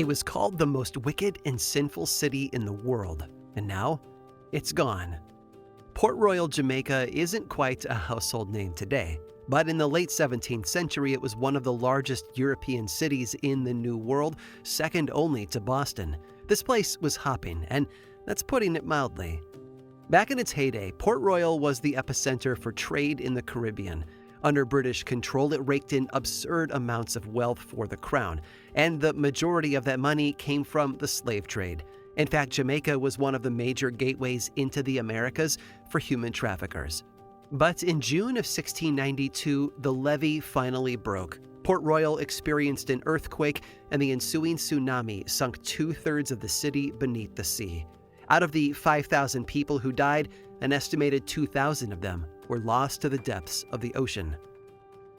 It was called the most wicked and sinful city in the world, and now it's gone. Port Royal, Jamaica isn't quite a household name today, but in the late 17th century it was one of the largest European cities in the New World, second only to Boston. This place was hopping, and that's putting it mildly. Back in its heyday, Port Royal was the epicenter for trade in the Caribbean. Under British control, it raked in absurd amounts of wealth for the crown, and the majority of that money came from the slave trade. In fact, Jamaica was one of the major gateways into the Americas for human traffickers. But in June of 1692, the levee finally broke. Port Royal experienced an earthquake, and the ensuing tsunami sunk 2/3 of the city beneath the sea. Out of the 5,000 people who died, an estimated 2,000 of them were lost to the depths of the ocean.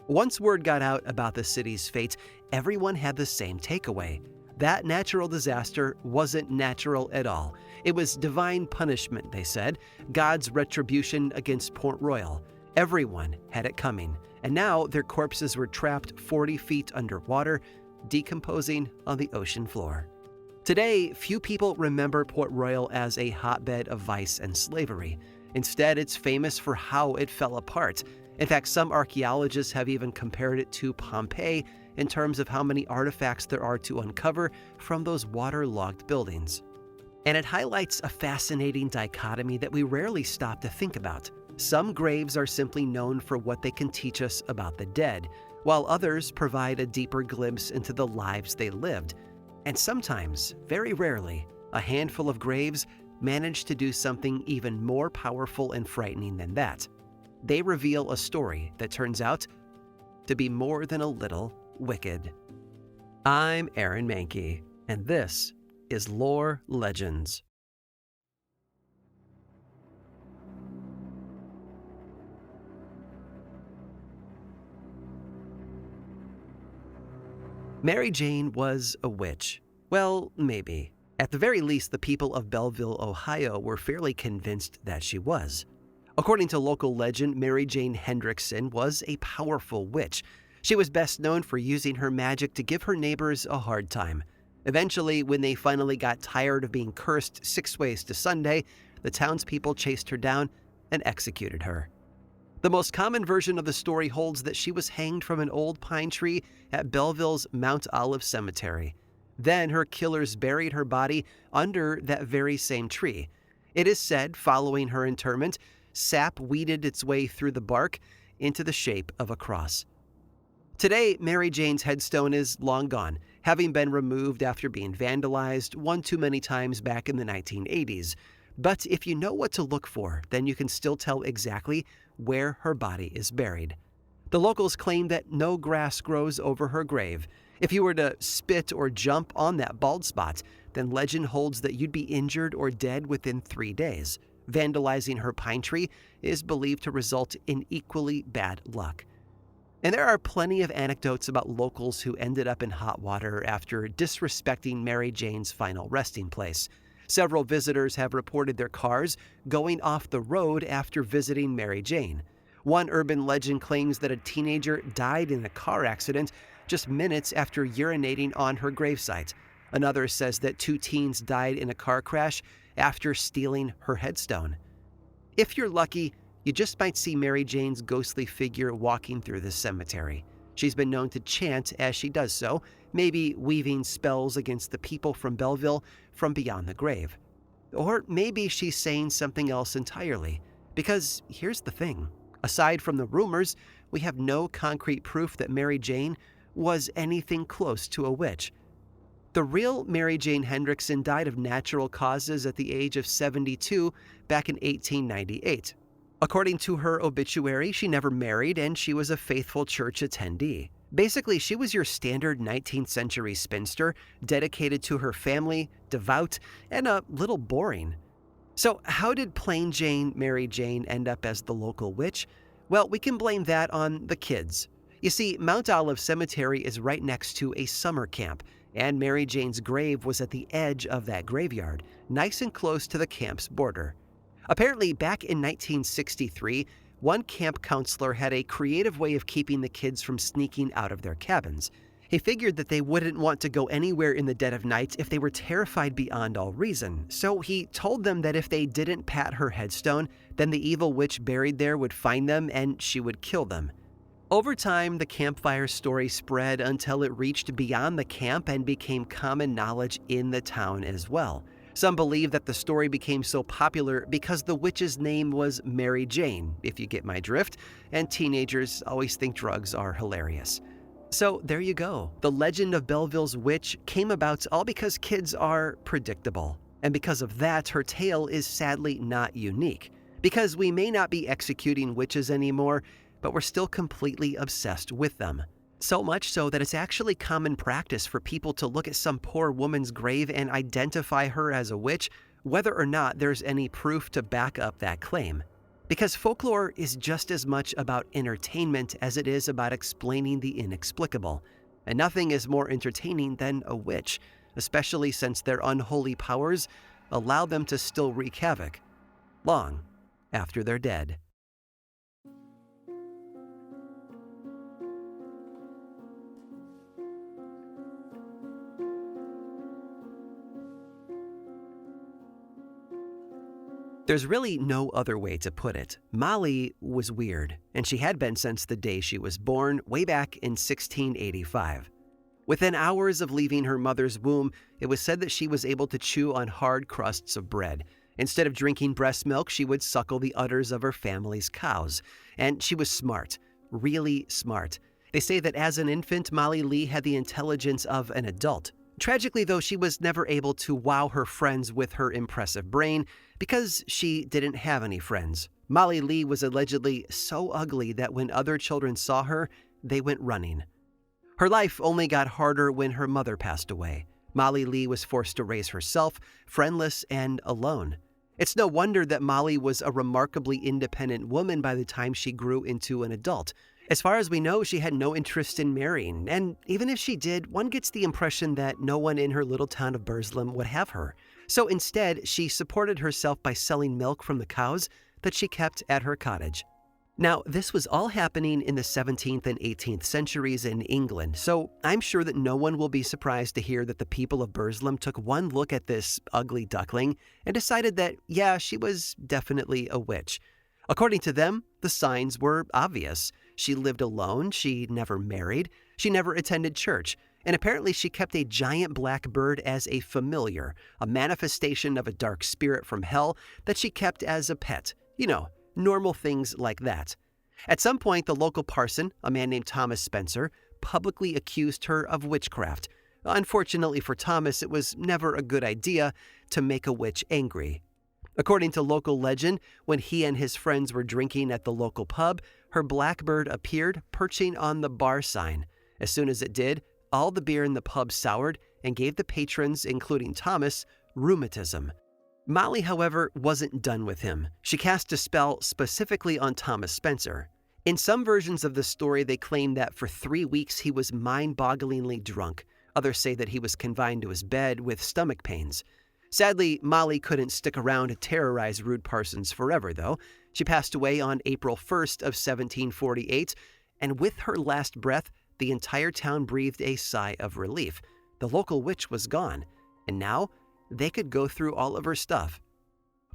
Once word got out about the city's fate, everyone had the same takeaway. That natural disaster wasn't natural at all. It was divine punishment, they said, God's retribution against Port Royal. Everyone had it coming, and now their corpses were trapped 40 feet underwater, decomposing on the ocean floor. Today, few people remember Port Royal as a hotbed of vice and slavery. Instead, it's famous for how it fell apart. In fact, some archaeologists have even compared it to Pompeii in terms of how many artifacts there are to uncover from those waterlogged buildings. And it highlights a fascinating dichotomy that we rarely stop to think about. Some graves are simply known for what they can teach us about the dead, while others provide a deeper glimpse into the lives they lived. And sometimes, very rarely, a handful of graves manage to do something even more powerful and frightening than that. They reveal a story that turns out to be more than a little wicked. I'm Aaron Mahnke, and this is Lore Legends. Mary Jane was a witch. Well, maybe. At the very least, the people of Belleville, Ohio were fairly convinced that she was. According to local legend, Mary Jane Hendrickson was a powerful witch. She was best known for using her magic to give her neighbors a hard time. Eventually, when they finally got tired of being cursed 6 ways to Sunday, the townspeople chased her down and executed her. The most common version of the story holds that she was hanged from an old pine tree at Belleville's Mount Olive Cemetery. Then her killers buried her body under that very same tree. It is said, following her interment, sap weeded its way through the bark into the shape of a cross. Today, Mary Jane's headstone is long gone, having been removed after being vandalized one too many times back in the 1980s. But if you know what to look for, then you can still tell exactly where her body is buried. The locals claim that no grass grows over her grave. If you were to spit or jump on that bald spot, then legend holds that you'd be injured or dead within 3 days. Vandalizing her pine tree is believed to result in equally bad luck. And there are plenty of anecdotes about locals who ended up in hot water after disrespecting Mary Jane's final resting place. Several visitors have reported their cars going off the road after visiting Mary Jane. One urban legend claims that a teenager died in a car accident just minutes after urinating on her gravesite. Another says that 2 teens died in a car crash after stealing her headstone. If you're lucky, you just might see Mary Jane's ghostly figure walking through the cemetery. She's been known to chant as she does so, maybe weaving spells against the people from Belleville from beyond the grave. Or maybe she's saying something else entirely. Because here's the thing. Aside from the rumors, we have no concrete proof that Mary Jane was anything close to a witch. The real Mary Jane Hendrickson died of natural causes at the age of 72 back in 1898. According to her obituary, she never married and she was a faithful church attendee. Basically, she was your standard 19th century spinster, dedicated to her family, devout, and a little boring. So how did plain Jane Mary Jane end up as the local witch? Well, we can blame that on the kids. You see, Mount Olive Cemetery is right next to a summer camp, and Mary Jane's grave was at the edge of that graveyard, nice and close to the camp's border. Apparently, back in 1963, one camp counselor had a creative way of keeping the kids from sneaking out of their cabins. He figured that they wouldn't want to go anywhere in the dead of night if they were terrified beyond all reason, so he told them that if they didn't pat her headstone, then the evil witch buried there would find them and she would kill them. Over time, the campfire story spread until it reached beyond the camp and became common knowledge in the town as well. Some believe that the story became so popular because the witch's name was Mary Jane, if you get my drift, and teenagers always think drugs are hilarious. So there you go. The legend of Belleville's witch came about all because kids are predictable. And because of that, her tale is sadly not unique. Because we may not be executing witches anymore, but we're still completely obsessed with them. So much so that it's actually common practice for people to look at some poor woman's grave and identify her as a witch, whether or not there's any proof to back up that claim. Because folklore is just as much about entertainment as it is about explaining the inexplicable. And nothing is more entertaining than a witch, especially since their unholy powers allow them to still wreak havoc, long after they're dead. There's really no other way to put it. Molly was weird, and she had been since the day she was born, way back in 1685. Within hours of leaving her mother's womb, it was said that she was able to chew on hard crusts of bread. Instead of drinking breast milk, she would suckle the udders of her family's cows. And she was smart, really smart. They say that as an infant, Molly Lee had the intelligence of an adult. Tragically, though, she was never able to wow her friends with her impressive brain because she didn't have any friends. Molly Lee was allegedly so ugly that when other children saw her, they went running. Her life only got harder when her mother passed away. Molly Lee was forced to raise herself, friendless and alone. It's no wonder that Molly was a remarkably independent woman by the time she grew into an adult. As far as we know, she had no interest in marrying, and even if she did, one gets the impression that no one in her little town of Burslem would have her. So instead, she supported herself by selling milk from the cows that she kept at her cottage. Now, this was all happening in the 17th and 18th centuries in England, so I'm sure that no one will be surprised to hear that the people of Burslem took one look at this ugly duckling and decided that, yeah, she was definitely a witch. According to them, the signs were obvious. She lived alone, she never married, she never attended church, and apparently she kept a giant black bird as a familiar, a manifestation of a dark spirit from hell that she kept as a pet. You know, normal things like that. At some point, the local parson, a man named Thomas Spencer, publicly accused her of witchcraft. Unfortunately for Thomas, it was never a good idea to make a witch angry. According to local legend, when he and his friends were drinking at the local pub, her blackbird appeared perching on the bar sign. As soon as it did, all the beer in the pub soured and gave the patrons, including Thomas, rheumatism. Molly, however, wasn't done with him. She cast a spell specifically on Thomas Spencer. In some versions of the story, they claim that for 3 weeks he was mind-bogglingly drunk. Others say that he was confined to his bed with stomach pains. Sadly, Molly couldn't stick around to terrorize Rude Parsons forever, though. She passed away on April 1st of 1748, and with her last breath, the entire town breathed a sigh of relief. The local witch was gone, and now they could go through all of her stuff.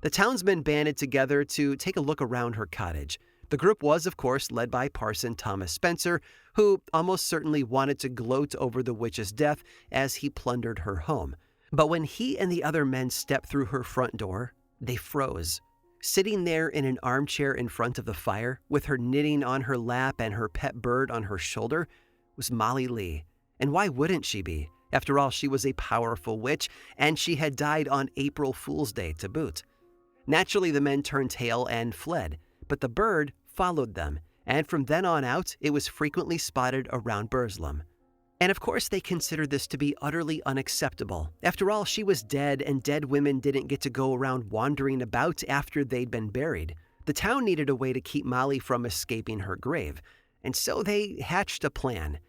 The townsmen banded together to take a look around her cottage. The group was, of course, led by Parson Thomas Spencer, who almost certainly wanted to gloat over the witch's death as he plundered her home. But when he and the other men stepped through her front door, they froze. Sitting there in an armchair in front of the fire, with her knitting on her lap and her pet bird on her shoulder, was Molly Lee. And why wouldn't she be? After all, she was a powerful witch, and she had died on April Fool's Day to boot. Naturally, the men turned tail and fled, but the bird followed them, and from then on out, it was frequently spotted around Burslem. And of course, they considered this to be utterly unacceptable. After all, she was dead, and dead women didn't get to go around wandering about after they'd been buried. The town needed a way to keep Molly from escaping her grave, and so they hatched a plan.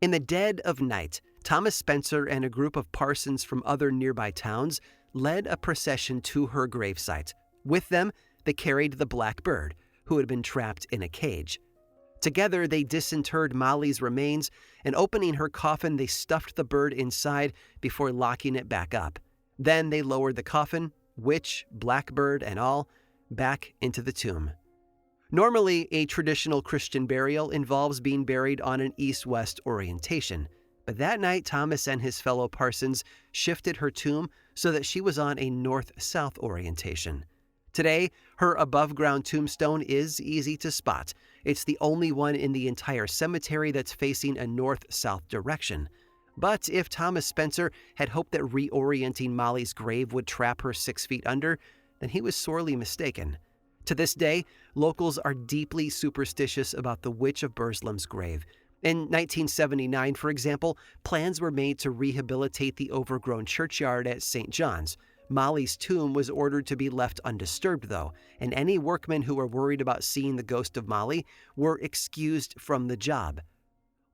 In the dead of night, Thomas Spencer and a group of parsons from other nearby towns led a procession to her gravesite. With them, they carried the black bird, who had been trapped in a cage. Together, they disinterred Molly's remains, and opening her coffin, they stuffed the bird inside before locking it back up. Then they lowered the coffin, witch, blackbird, and all, back into the tomb. Normally, a traditional Christian burial involves being buried on an east-west orientation, but that night Thomas and his fellow parsons shifted her tomb so that she was on a north-south orientation. Today, her above-ground tombstone is easy to spot. It's the only one in the entire cemetery that's facing a north-south direction. But if Thomas Spencer had hoped that reorienting Molly's grave would trap her 6 feet under, then he was sorely mistaken. To this day, locals are deeply superstitious about the Witch of Burslem's grave. In 1979, for example, plans were made to rehabilitate the overgrown churchyard at St. John's. Molly's tomb was ordered to be left undisturbed, though, and any workmen who were worried about seeing the ghost of Molly were excused from the job.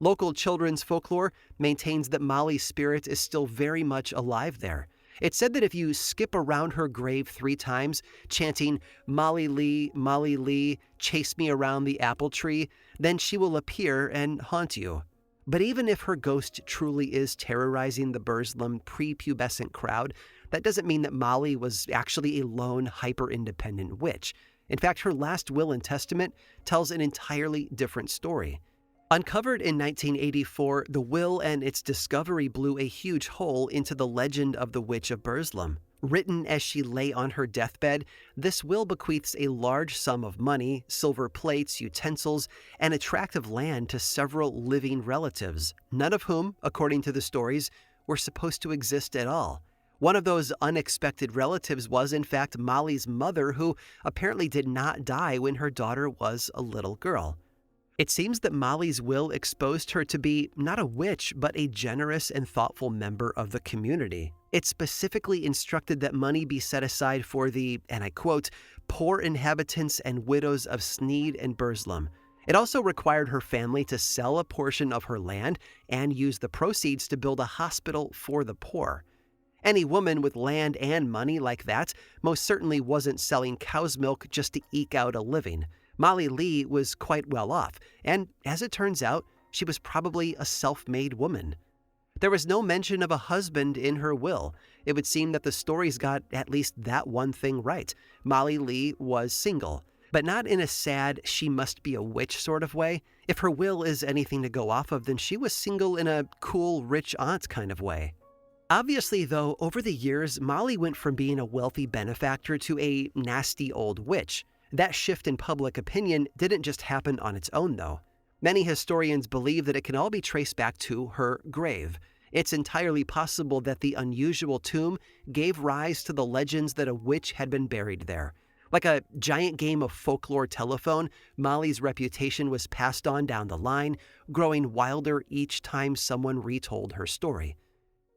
Local children's folklore maintains that Molly's spirit is still very much alive there. It's said that if you skip around her grave 3 times, chanting, Molly Lee, chase me around the apple tree, then she will appear and haunt you. But even if her ghost truly is terrorizing the Burslem prepubescent crowd, that doesn't mean that Molly was actually a lone, hyper-independent witch. In fact, her last will and testament tells an entirely different story. Uncovered in 1984, the will and its discovery blew a huge hole into the legend of the Witch of Burslem. Written as she lay on her deathbed, this will bequeaths a large sum of money, silver plates, utensils, and a tract of land to several living relatives, none of whom, according to the stories, were supposed to exist at all. One of those unexpected relatives was, in fact, Molly's mother, who apparently did not die when her daughter was a little girl. It seems that Molly's will exposed her to be not a witch, but a generous and thoughtful member of the community. It specifically instructed that money be set aside for the, and I quote, poor inhabitants and widows of Sneed and Burslem. It also required her family to sell a portion of her land and use the proceeds to build a hospital for the poor. Any woman with land and money like that most certainly wasn't selling cow's milk just to eke out a living. Molly Lee was quite well off, and as it turns out, she was probably a self-made woman. There was no mention of a husband in her will. It would seem that the stories got at least that one thing right. Molly Lee was single, but not in a sad, she must be a witch sort of way. If her will is anything to go off of, then she was single in a cool, rich aunt kind of way. Obviously, though, over the years, Molly went from being a wealthy benefactor to a nasty old witch. That shift in public opinion didn't just happen on its own, though. Many historians believe that it can all be traced back to her grave. It's entirely possible that the unusual tomb gave rise to the legends that a witch had been buried there. Like a giant game of folklore telephone, Molly's reputation was passed on down the line, growing wilder each time someone retold her story.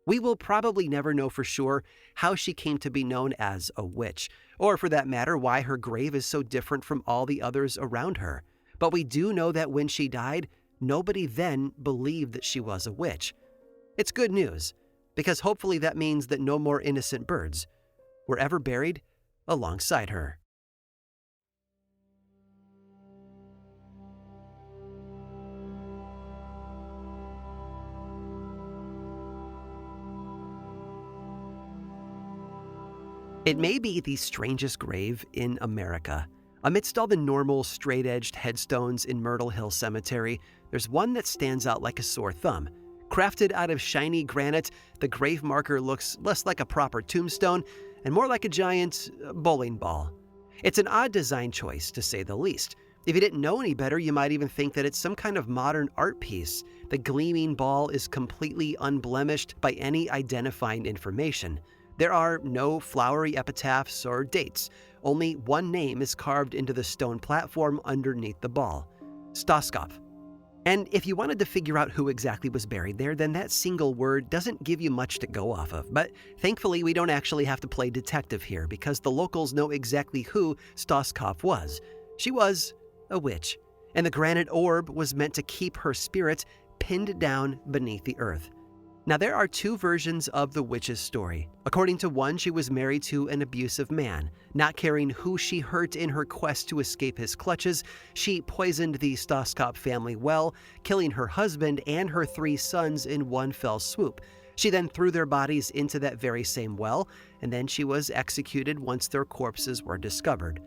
We will probably never know for sure how she came to be known as a witch, or for that matter, why her grave is so different from all the others around her. But we do know that when she died, nobody then believed that she was a witch. It's good news, because hopefully that means that no more innocent birds were ever buried alongside her. It may be the strangest grave in America. Amidst all the normal straight-edged headstones in Myrtle Hill Cemetery, there's one that stands out like a sore thumb. Crafted out of shiny granite, the grave marker looks less like a proper tombstone and more like a giant bowling ball. It's an odd design choice, to say the least. If you didn't know any better, you might even think that it's some kind of modern art piece. The gleaming ball is completely unblemished by any identifying information. There are no flowery epitaphs or dates. Only one name is carved into the stone platform underneath the ball: Stoskov. And if you wanted to figure out who exactly was buried there, then that single word doesn't give you much to go off of. But thankfully, we don't actually have to play detective here, because the locals know exactly who Stoskov was. She was a witch, and the granite orb was meant to keep her spirit pinned down beneath the earth. Now, there are two versions of the witch's story. According to one, she was married to an abusive man. Not caring who she hurt in her quest to escape his clutches, she poisoned the Stoskop family well, killing her husband and her 3 sons in one fell swoop. She then threw their bodies into that very same well, and then she was executed once their corpses were discovered.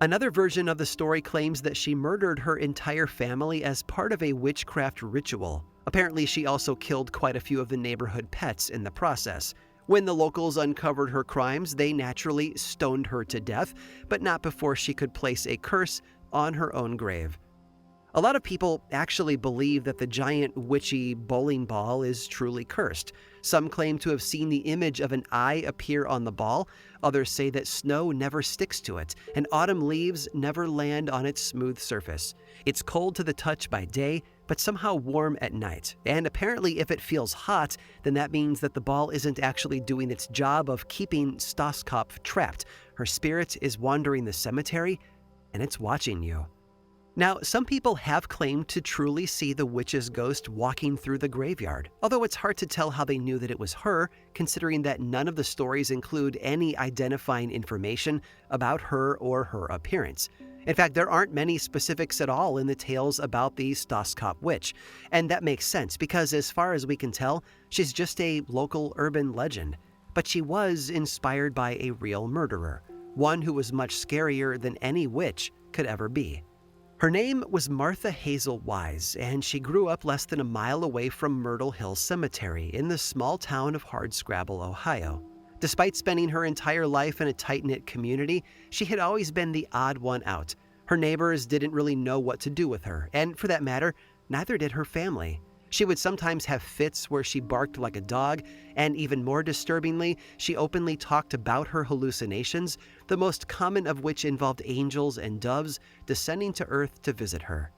Another version of the story claims that she murdered her entire family as part of a witchcraft ritual. Apparently, she also killed quite a few of the neighborhood pets in the process. When the locals uncovered her crimes, they naturally stoned her to death, but not before she could place a curse on her own grave. A lot of people actually believe that the giant witchy bowling ball is truly cursed. Some claim to have seen the image of an eye appear on the ball. Others say that snow never sticks to it, and autumn leaves never land on its smooth surface. It's cold to the touch by day, but somehow warm at night. And apparently if it feels hot, then that means that the ball isn't actually doing its job of keeping Stoskop trapped. Her spirit is wandering the cemetery, and it's watching you. Now, some people have claimed to truly see the witch's ghost walking through the graveyard, although it's hard to tell how they knew that it was her, considering that none of the stories include any identifying information about her or her appearance. In fact, there aren't many specifics at all in the tales about the Stoskop witch, and that makes sense because as far as we can tell, she's just a local urban legend. But she was inspired by a real murderer, one who was much scarier than any witch could ever be. Her name was Martha Hazel Wise, and she grew up less than a mile away from Myrtle Hill Cemetery in the small town of Hardscrabble, Ohio. Despite spending her entire life in a tight-knit community, she had always been the odd one out. Her neighbors didn't really know what to do with her, and for that matter, neither did her family. She would sometimes have fits where she barked like a dog, and even more disturbingly, she openly talked about her hallucinations, the most common of which involved angels and doves descending to Earth to visit her.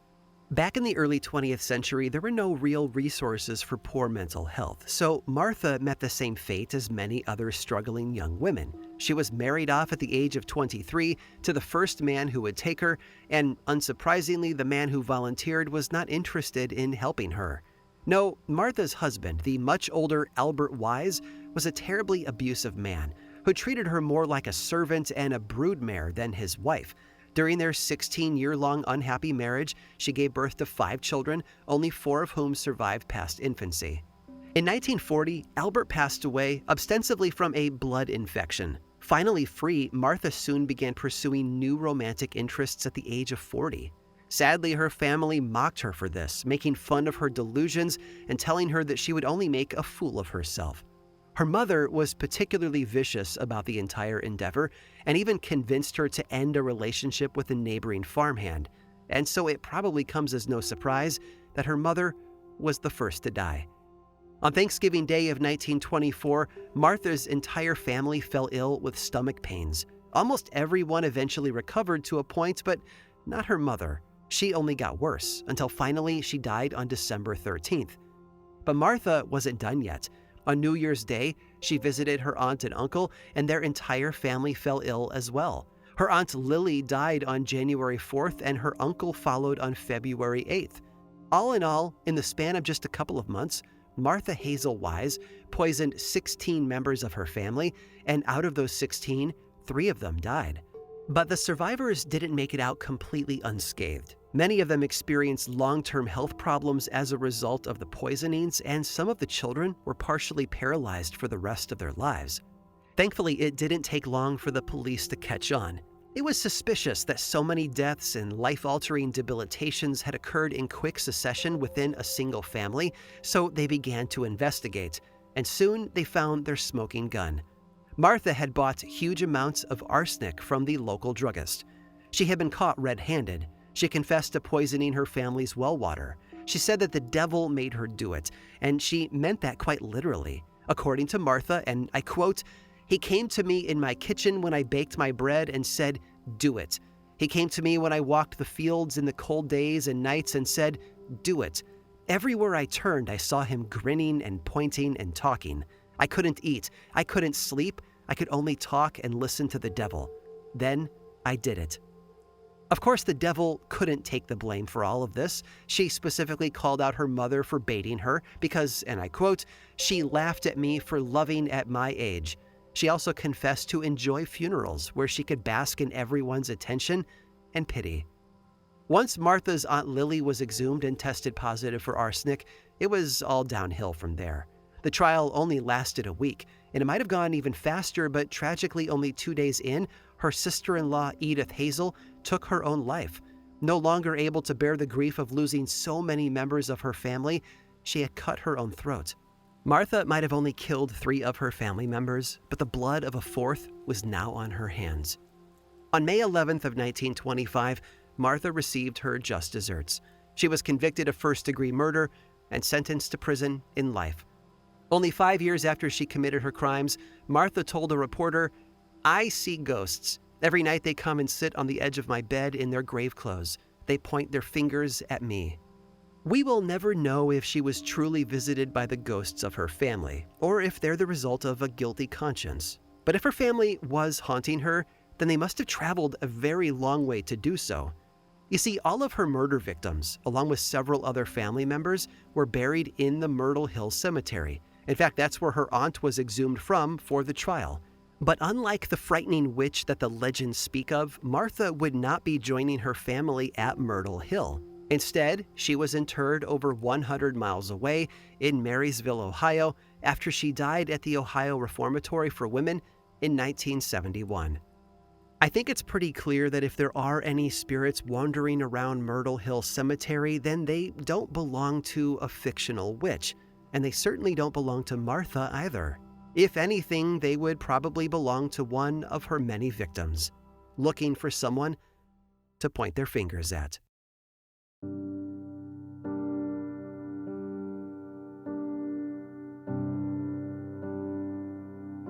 Back in the early 20th century, there were no real resources for poor mental health, so Martha met the same fate as many other struggling young women. She was married off at the age of 23 to the first man who would take her, and unsurprisingly, the man who volunteered was not interested in helping her. No, Martha's husband, the much older Albert Wise, was a terribly abusive man who treated her more like a servant and a broodmare than his wife. During their 16-year-long unhappy marriage, she gave birth to 5 children, only 4 of whom survived past infancy. In 1940, Albert passed away, ostensibly from a blood infection. Finally free, Martha soon began pursuing new romantic interests at the age of 40. Sadly, her family mocked her for this, making fun of her delusions and telling her that she would only make a fool of herself. Her mother was particularly vicious about the entire endeavor and even convinced her to end a relationship with a neighboring farmhand. And so it probably comes as no surprise that her mother was the first to die. On Thanksgiving Day of 1924, Martha's entire family fell ill with stomach pains. Almost everyone eventually recovered to a point, but not her mother. She only got worse, until finally she died on December 13th. But Martha wasn't done yet. On New Year's Day, she visited her aunt and uncle, and their entire family fell ill as well. Her aunt Lily died on January 4th, and her uncle followed on February 8th. All in all, in the span of just a couple of months, Martha Hazel Wise poisoned 16 members of her family, and out of those 16, 3 of them died. But the survivors didn't make it out completely unscathed. Many of them experienced long-term health problems as a result of the poisonings, and some of the children were partially paralyzed for the rest of their lives. Thankfully, it didn't take long for the police to catch on. It was suspicious that so many deaths and life-altering debilitations had occurred in quick succession within a single family, so they began to investigate, and soon they found their smoking gun. Martha had bought huge amounts of arsenic from the local druggist. She had been caught red-handed. She confessed to poisoning her family's well water. She said that the devil made her do it, and she meant that quite literally. According to Martha, and I quote, "He came to me in my kitchen when I baked my bread and said, 'Do it.' He came to me when I walked the fields in the cold days and nights and said, 'Do it.' Everywhere I turned, I saw him grinning and pointing and talking. I couldn't eat. I couldn't sleep. I could only talk and listen to the devil. Then I did it." Of course, the devil couldn't take the blame for all of this. She specifically called out her mother for baiting her because, and I quote, "She laughed at me for loving at my age." She also confessed to enjoy funerals where she could bask in everyone's attention and pity. Once Martha's Aunt Lily was exhumed and tested positive for arsenic, it was all downhill from there. The trial only lasted a week, and it might have gone even faster, but tragically only 2 days in, her sister-in-law Edith Hazel took her own life. No longer able to bear the grief of losing so many members of her family, she had cut her own throat. Martha might have only killed 3 of her family members, but the blood of a 4th was now on her hands. On May 11th of 1925, Martha received her just desserts. She was convicted of first-degree murder and sentenced to prison in life. Only 5 years after she committed her crimes, Martha told a reporter, "I see ghosts. Every night they come and sit on the edge of my bed in their grave clothes. They point their fingers at me." We will never know if she was truly visited by the ghosts of her family, or if they're the result of a guilty conscience. But if her family was haunting her, then they must have traveled a very long way to do so. You see, all of her murder victims, along with several other family members, were buried in the Myrtle Hill Cemetery. In fact, that's where her aunt was exhumed from for the trial. But unlike the frightening witch that the legends speak of, Martha would not be joining her family at Myrtle Hill. Instead, she was interred over 100 miles away in Marysville, Ohio, after she died at the Ohio Reformatory for Women in 1971. I think it's pretty clear that if there are any spirits wandering around Myrtle Hill Cemetery, then they don't belong to a fictional witch, and they certainly don't belong to Martha either. If anything, they would probably belong to one of her many victims, looking for someone to point their fingers at.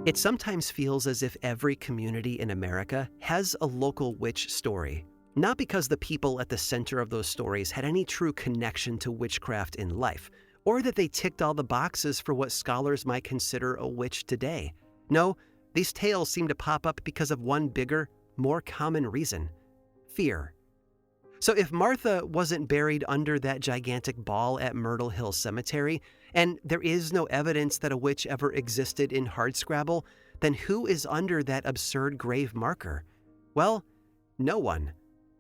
It sometimes feels as if every community in America has a local witch story, not because the people at the center of those stories had any true connection to witchcraft in life, or that they ticked all the boxes for what scholars might consider a witch today. No, these tales seem to pop up because of one bigger, more common reason: fear. So if Martha wasn't buried under that gigantic ball at Myrtle Hill Cemetery, and there is no evidence that a witch ever existed in Hardscrabble, then who is under that absurd grave marker? Well, no one.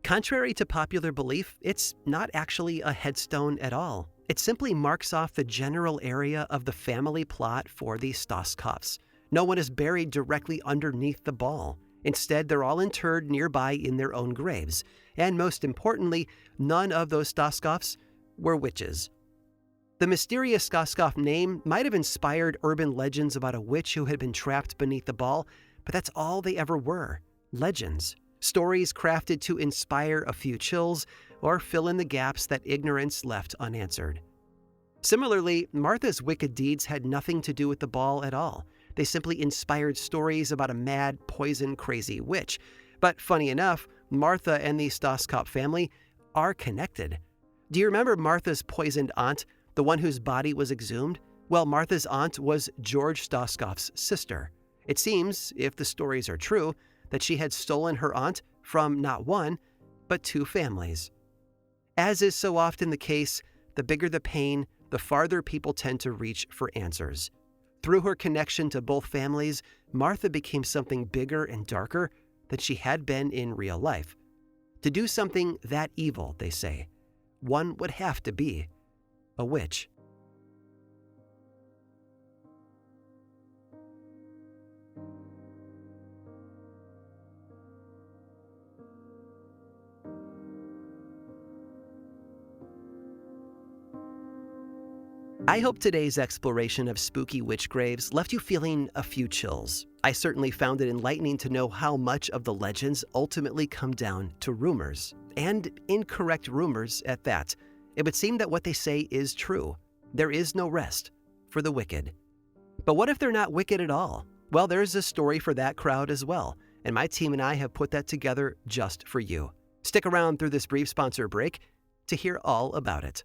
Contrary to popular belief, it's not actually a headstone at all. It simply marks off the general area of the family plot for the Stoskopfs. No one is buried directly underneath the ball. Instead, they're all interred nearby in their own graves. And most importantly, none of those Stoskopfs were witches. The mysterious Stoskopf name might have inspired urban legends about a witch who had been trapped beneath the ball, but that's all they ever were: legends. Stories crafted to inspire a few chills or fill in the gaps that ignorance left unanswered. Similarly, Martha's wicked deeds had nothing to do with the ball at all. They simply inspired stories about a mad, poison-crazy witch. But funny enough, Martha and the Stoskopf family are connected. Do you remember Martha's poisoned aunt, the one whose body was exhumed? Well, Martha's aunt was George Stoskopf's sister. It seems, if the stories are true, that she had stolen her aunt from not one, but 2 families. As is so often the case, the bigger the pain, the farther people tend to reach for answers. Through her connection to both families, Martha became something bigger and darker than she had been in real life. To do something that evil, they say, one would have to be a witch. I hope today's exploration of spooky witch graves left you feeling a few chills. I certainly found it enlightening to know how much of the legends ultimately come down to rumors, and incorrect rumors at that. It would seem that what they say is true. There is no rest for the wicked. But what if they're not wicked at all? Well, there's a story for that crowd as well, and my team and I have put that together just for you. Stick around through this brief sponsor break to hear all about it.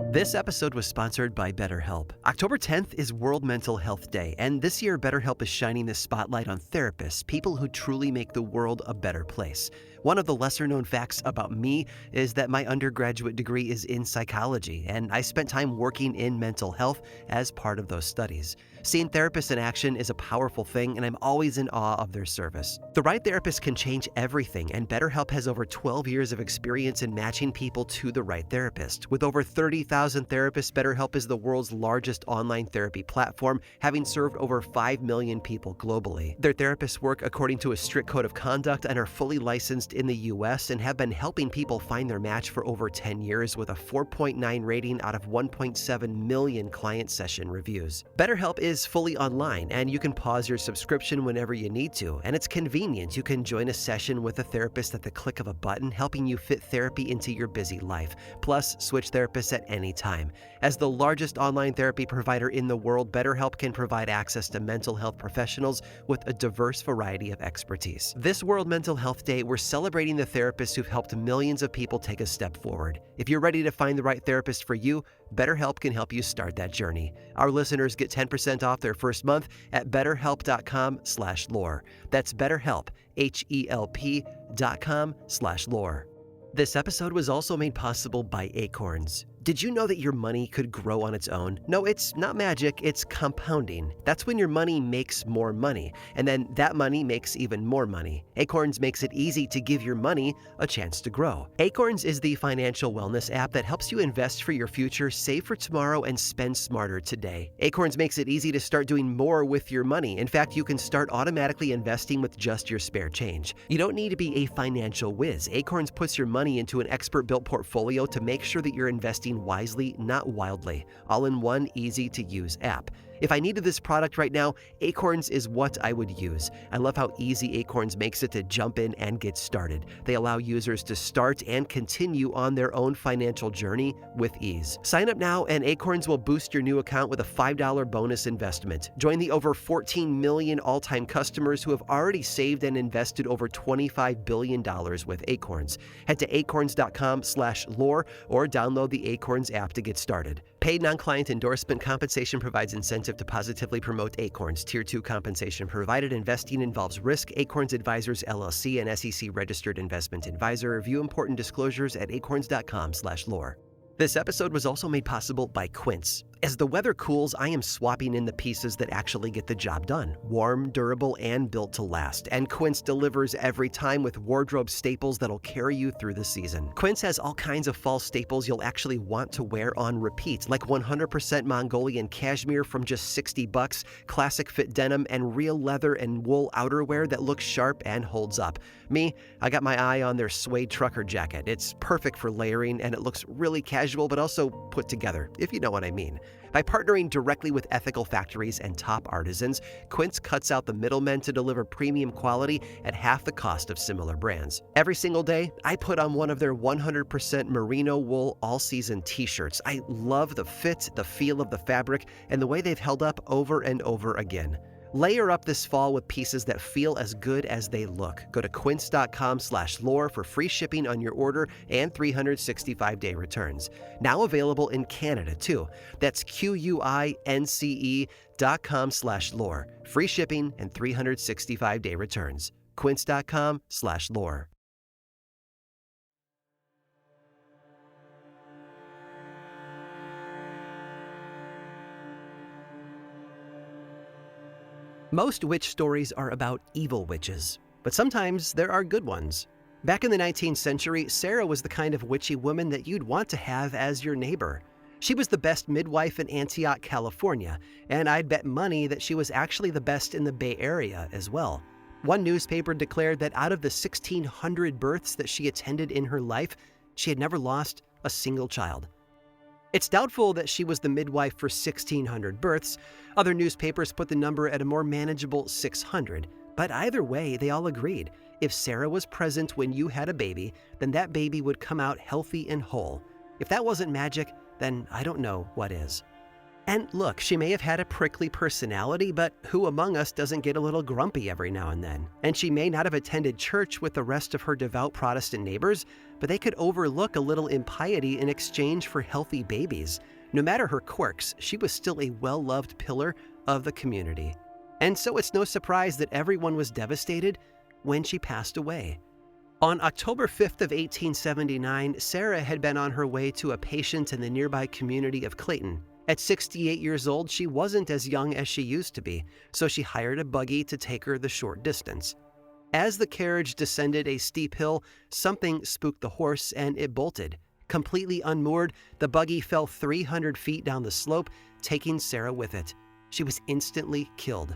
This episode was sponsored by BetterHelp. October 10th is World Mental Health Day, and this year BetterHelp is shining the spotlight on therapists, people who truly make the world a better place. One of the lesser-known facts about me is that my undergraduate degree is in psychology, and I spent time working in mental health as part of those studies. Seeing therapists in action is a powerful thing, and I'm always in awe of their service. The right therapist can change everything, and BetterHelp has over 12 years of experience in matching people to the right therapist. With over 30,000 therapists, BetterHelp is the world's largest online therapy platform, having served over 5 million people globally. Their therapists work according to a strict code of conduct and are fully licensed in the U.S. and have been helping people find their match for over 10 years with a 4.9 rating out of 1.7 million client session reviews. BetterHelp is fully online, and you can pause your subscription whenever you need to, and it's convenient. You can join a session with a therapist at the click of a button, helping you fit therapy into your busy life. Plus, switch therapists at any time. As the largest online therapy provider in the world, BetterHelp can provide access to mental health professionals with a diverse variety of expertise. This World Mental Health Day, we're celebrating the therapists who've helped millions of people take a step forward. If you're ready to find the right therapist for you, BetterHelp can help you start that journey. Our listeners get 10% off their first month at betterhelp.com/lore. That's BetterHelp, HELP.com/lore. This episode was also made possible by Acorns. Did you know that your money could grow on its own? No, it's not magic, it's compounding. That's when your money makes more money, and then that money makes even more money. Acorns makes it easy to give your money a chance to grow. Acorns is the financial wellness app that helps you invest for your future, save for tomorrow, and spend smarter today. Acorns makes it easy to start doing more with your money. In fact, you can start automatically investing with just your spare change. You don't need to be a financial whiz. Acorns puts your money into an expert-built portfolio to make sure that you're investing wisely, not wildly, all in one easy-to-use app. If I needed this product right now, Acorns is what I would use. I love how easy Acorns makes it to jump in and get started. They allow users to start and continue on their own financial journey with ease. Sign up now and Acorns will boost your new account with a $5 bonus investment. Join the over 14 million all-time customers who have already saved and invested over $25 billion with Acorns. Head to acorns.com/lore or download the Acorns app to get started. Paid non-client endorsement compensation provides incentive to positively promote Acorns. Tier 2 compensation provided. Investing involves risk. Acorns Advisors LLC, an SEC-registered investment advisor. View important disclosures at acorns.com/lore. This episode was also made possible by Quince. As the weather cools, I am swapping in the pieces that actually get the job done. Warm, durable, and built to last. And Quince delivers every time with wardrobe staples that'll carry you through the season. Quince has all kinds of fall staples you'll actually want to wear on repeat, like 100% Mongolian cashmere from just $60, classic fit denim, and real leather and wool outerwear that looks sharp and holds up. Me, I got my eye on their suede trucker jacket. It's perfect for layering, and it looks really casual but also put together, if you know what I mean. By partnering directly with ethical factories and top artisans, Quince cuts out the middlemen to deliver premium quality at half the cost of similar brands. Every single day, I put on one of their 100% merino wool all-season t-shirts. I love the fit, the feel of the fabric, and the way they've held up over and over again. Layer up this fall with pieces that feel as good as they look. Go to quince.com/lore for free shipping on your order and 365-day returns. Now available in Canada, too. That's QUINCE.com/lore. Free shipping and 365-day returns. Quince.com/lore. Most witch stories are about evil witches, but sometimes there are good ones. Back in the 19th century, Sarah was the kind of witchy woman that you'd want to have as your neighbor. She was the best midwife in Antioch, California, and I'd bet money that she was actually the best in the Bay Area as well. One newspaper declared that out of the 1,600 births that she attended in her life, she had never lost a single child. It's doubtful that she was the midwife for 1,600 births. Other newspapers put the number at a more manageable 600. But either way, they all agreed. If Sarah was present when you had a baby, then that baby would come out healthy and whole. If that wasn't magic, then I don't know what is. And look, she may have had a prickly personality, but who among us doesn't get a little grumpy every now and then? And she may not have attended church with the rest of her devout Protestant neighbors, but they could overlook a little impiety in exchange for healthy babies. No matter her quirks, she was still a well-loved pillar of the community. And so it's no surprise that everyone was devastated when she passed away. On October 5th of 1879, Sarah had been on her way to a patient in the nearby community of Clayton. At 68 years old, she wasn't as young as she used to be, so she hired a buggy to take her the short distance. As the carriage descended a steep hill, something spooked the horse and it bolted. Completely unmoored, the buggy fell 300 feet down the slope, taking Sarah with it. She was instantly killed.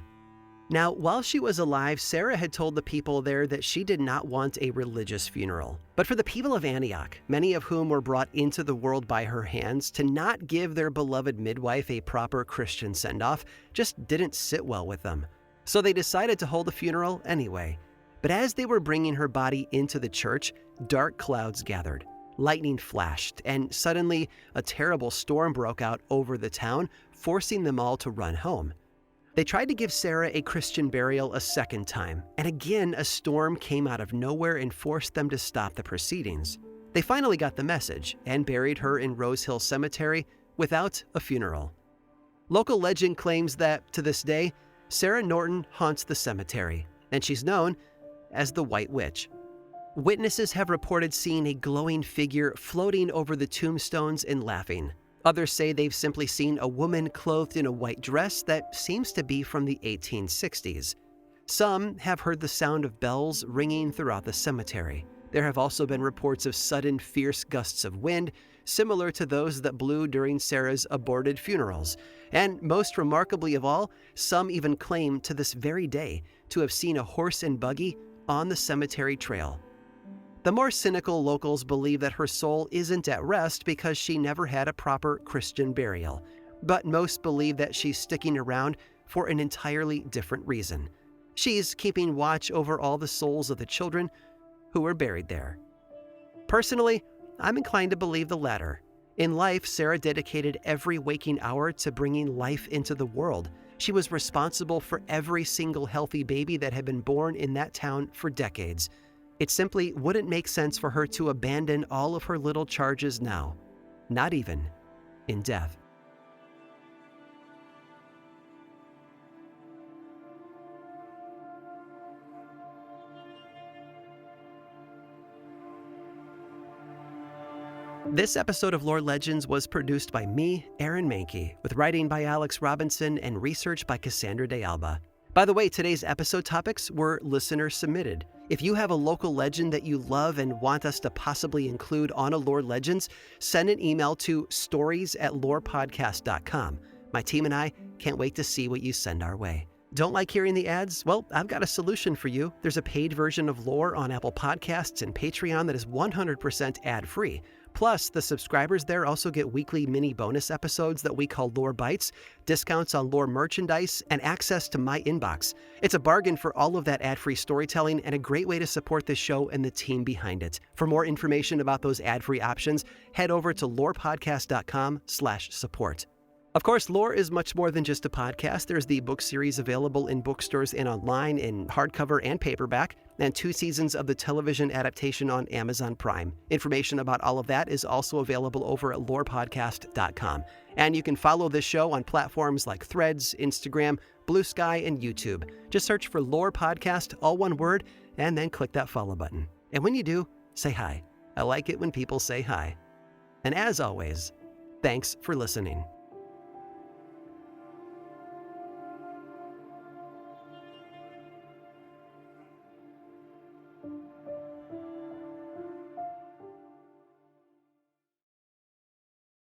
Now, while she was alive, Sarah had told the people there that she did not want a religious funeral. But for the people of Antioch, many of whom were brought into the world by her hands, to not give their beloved midwife a proper Christian send-off just didn't sit well with them. So they decided to hold a funeral anyway. But as they were bringing her body into the church, dark clouds gathered. Lightning flashed, and suddenly a terrible storm broke out over the town, forcing them all to run home. They tried to give Sarah a Christian burial a second time, and again a storm came out of nowhere and forced them to stop the proceedings. They finally got the message and buried her in Rose Hill Cemetery without a funeral. Local legend claims that, to this day, Sarah Norton haunts the cemetery, and she's known as the White Witch. Witnesses have reported seeing a glowing figure floating over the tombstones and laughing. Others say they've simply seen a woman clothed in a white dress that seems to be from the 1860s. Some have heard the sound of bells ringing throughout the cemetery. There have also been reports of sudden, fierce gusts of wind, similar to those that blew during Sarah's aborted funerals. And most remarkably of all, some even claim to this very day to have seen a horse and buggy on the cemetery trail. The more cynical locals believe that her soul isn't at rest because she never had a proper Christian burial, but most believe that she's sticking around for an entirely different reason. She's keeping watch over all the souls of the children who were buried there. Personally, I'm inclined to believe the latter. In life, Sarah dedicated every waking hour to bringing life into the world. She was responsible for every single healthy baby that had been born in that town for decades. It simply wouldn't make sense for her to abandon all of her little charges now, not even in death. This episode of Lore Legends was produced by me, Aaron Mahnke, with writing by Alex Robinson and research by Cassandra de Alba. By the way, today's episode topics were listener submitted. If you have a local legend that you love and want us to possibly include on a Lore Legends, send an email to stories@lorepodcast.com. My team and I can't wait to see what you send our way. Don't like hearing the ads? Well, I've got a solution for you. There's a paid version of Lore on Apple Podcasts and Patreon that is 100% ad-free. Plus, the subscribers there also get weekly mini bonus episodes that we call Lore Bites, discounts on Lore merchandise, and access to my inbox. It's a bargain for all of that ad-free storytelling and a great way to support this show and the team behind it. For more information about those ad-free options, head over to lorepodcast.com/support. Of course, Lore is much more than just a podcast. There's the book series available in bookstores and online in hardcover and paperback, and 2 seasons of the television adaptation on Amazon Prime. Information about all of that is also available over at lorepodcast.com. And you can follow this show on platforms like Threads, Instagram, Blue Sky, and YouTube. Just search for Lore Podcast, all one word, and then click that follow button. And when you do, say hi. I like it when people say hi. And as always, thanks for listening.